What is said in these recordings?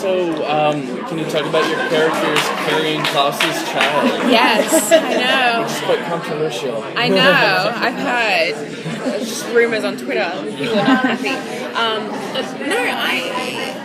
So, can you talk about your characters carrying Klaus's child? Yes, I know. Which is quite controversial. I know. I've heard just rumors on Twitter. People are not happy.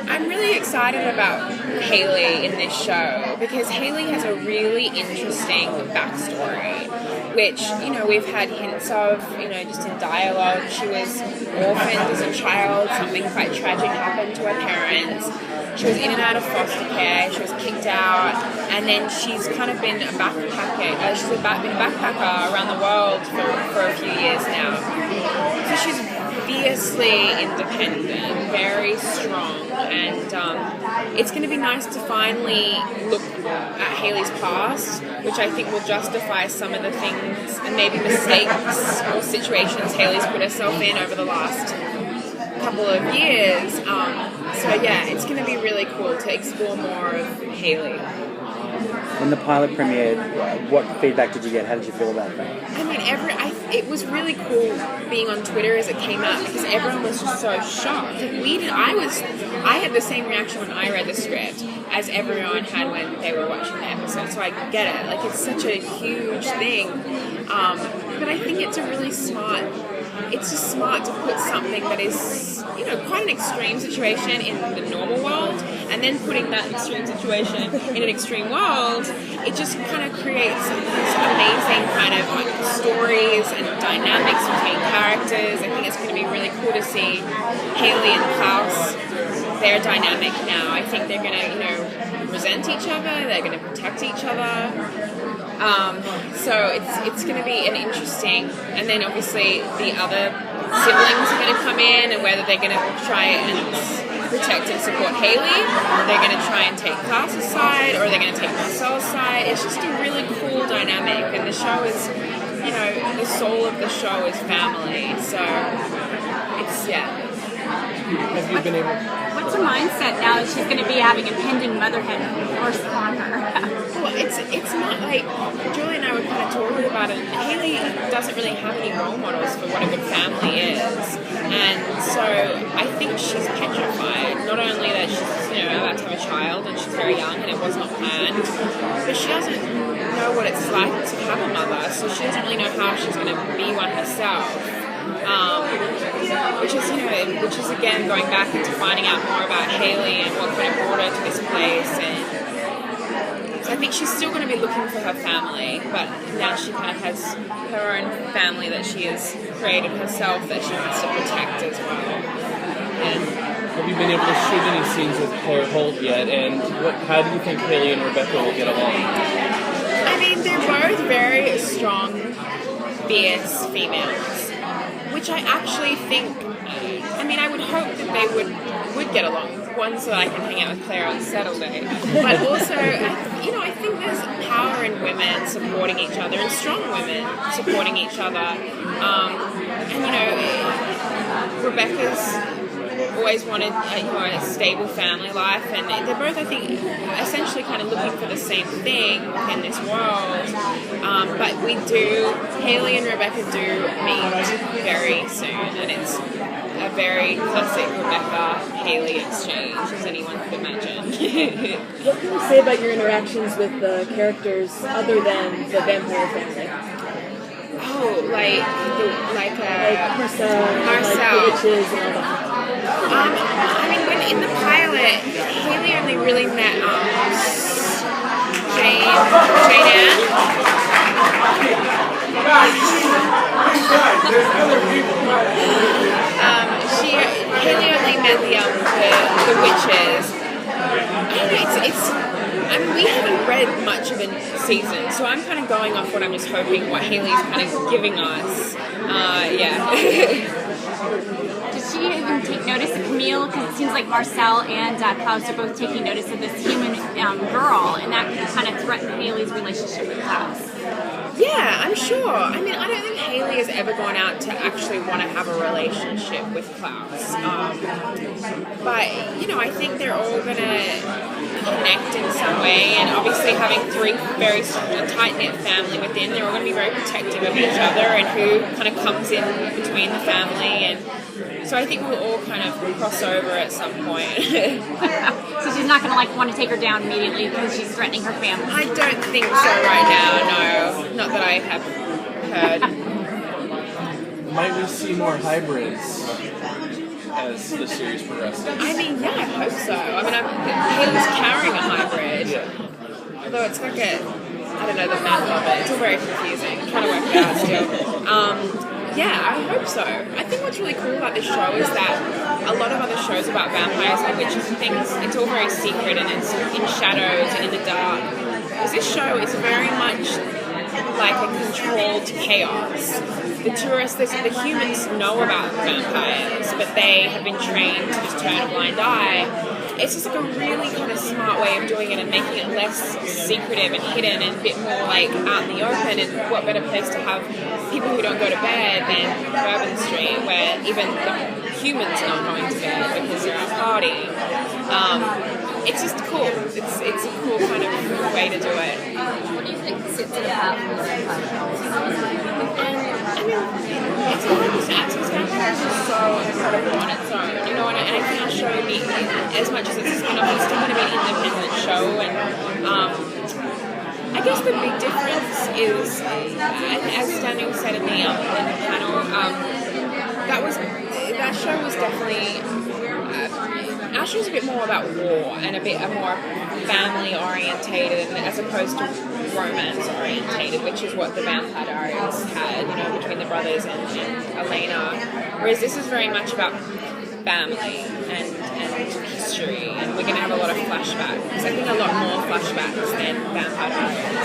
I'm really excited about Hayley in this show because Hayley has a really interesting backstory, which, we've had hints of, just in dialogue. She was orphaned as a child. Something quite tragic happened to her parents. She was in and out of foster care. She was kicked out, and then she's kind of been a backpacker. She's been a backpacker around the world for a few years now. So she's fiercely independent, very strong, and it's going to be nice to finally look at Hayley's past, which I think will justify some of the things and maybe mistakes or situations Hayley's put herself in over the last couple of years. So yeah, it's going to be really cool to explore more of Hayley. When the pilot premiered, what feedback did you get? How did you feel about that? I mean, it was really cool being on Twitter as it came out because everyone was just so shocked. I had the same reaction when I read the script as everyone had when they were watching the episode. So I get it. Like, it's such a huge thing. But I think it's a really smart. It's just smart to put something that is, quite an extreme situation in the normal world, and then putting that extreme situation in an extreme world. It just kind of creates these amazing kind of stories and dynamics between characters. I think it's going to be really cool to see Hayley and Klaus, their dynamic now. I think they're going to, resent each other. They're going to protect each other. So it's going to be an interesting, and then obviously the other siblings are going to come in, and whether they're going to try and protect and support Hayley, they're going to try and take Klaus's side, or they're going to take Marcel's side. It's just a really cool dynamic, and the show is, the soul of the show is family. So it's Have you been able? What's her mindset now that she's going to be having impending motherhood forced on her? Well, it's not like Julie and I were kind of talking about it. Hayley doesn't really have any role models for what a good family is, and so I think she's petrified. Not only that she's about to have a child and she's very young and it was not planned, but she doesn't know what it's like to have a mother, so she doesn't really know how she's going to be one herself. Which is again going back into finding out more about Hayley and what kind of brought her to this place, and so I think she's still going to be looking for her family, but now she kind of has her own family that she has created herself that she wants to protect as well. And have you been able to shoot any scenes with Claire Holt yet? And how do you think Hayley and Rebekah will get along? I mean, they're both very strong, fierce females, which I actually think, I would hope that they would get along. One, so that I can hang out with Claire on set all day. But also, I think there's power in women supporting each other, and strong women supporting each other. Rebekah's always wanted a stable family life, and they're both, I think, essentially kind of looking for the same thing in this world. But Hayley and Rebekah do meet very soon, and it's a very classic Rebekah-Hayley exchange, as anyone could imagine. What can you say about your interactions with the characters other than the vampire family? Oh, like Marcel, Marcel. Like the witches and all that. When in the pilot, Hayley only really met Jane Ann. Hayley only met the witches. We haven't read much of the season, so I'm kind of going off what I'm just hoping what Hayley's kind of giving us. Did she even take notice of Camille? Because it seems like Marcel and Klaus are both taking notice of this human girl, and that could kind of threaten Hayley's relationship with Klaus. Yeah, I'm sure. I don't think Hayley has ever gone out to actually want to have a relationship with Klaus. But, I think they're all going to connect in some way, and obviously having three very tight-knit family within, they're all going to be very protective of each other and who kind of comes in between the family, and So I think we'll all kind of cross over at some point. So she's not going to want to take her down immediately because she's threatening her family. I don't think so right now, no. Not that I have heard. Might we see more hybrids as the series progresses? I mean, yeah, I hope so. I mean, Hayley's carrying a hybrid. Yeah. Although it's like I don't know the math of it. It's all very confusing. I'm trying to work it out still. Yeah, I hope so. I think what's really cool about this show is that a lot of other shows about vampires and witches and things, it's all very secret and it's in shadows and in the dark. Because this show is very much like a controlled chaos. The tourists, the humans know about vampires, but they have been trained to just turn a blind eye. It's just like a really kind of smart way of doing it and making it less secretive and hidden and a bit more like out in the open. And what better place to have people who don't go to bed than Bourbon Street, where even the humans are not going to bed because they're out partying. It's just cool. It's a cool kind of way to do it. What do you think sits at the top of the I mean, it's hard to say because vampires is so incredible on its own, you know, and I think our show, as much as it's a spin-off, it's still going to be an independent show, and I guess the big difference is, as Daniel said in the panel, that show was definitely, our show's a bit more about war and a bit more family-orientated as opposed to romance-orientated, which is what the Vampire Diaries had, you know, between the brothers and Elena. Whereas this is very much about family and history, and we're going to have a lot of flashbacks. I think a lot more flashbacks than Vampire Diaries.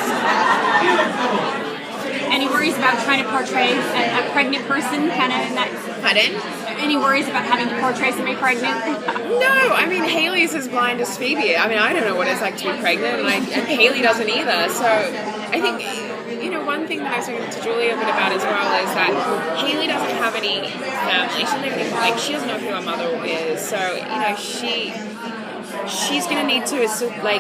Any worries about trying to portray a pregnant person kind of in that? Pardon? Any worries about having to portray somebody pregnant? No, I mean, Hayley's as blind as Phoebe. I mean, I don't know what it's like to be pregnant, and Hayley doesn't either. So I think, you know, one thing that I was talking to Julia a bit about as well is that Hayley doesn't have any family. She doesn't know who her mother is. So, you know, she's going to need to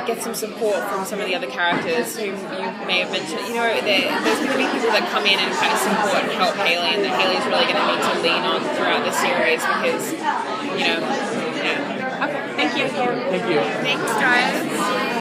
get some support from some of the other characters whom you may have mentioned. You know, there's going to be people that come in and kind of support and help Hayley, and that Hayley's really going to need to lean on throughout the series because, you know, yeah. Okay, thank you. Thank you. Thanks, guys.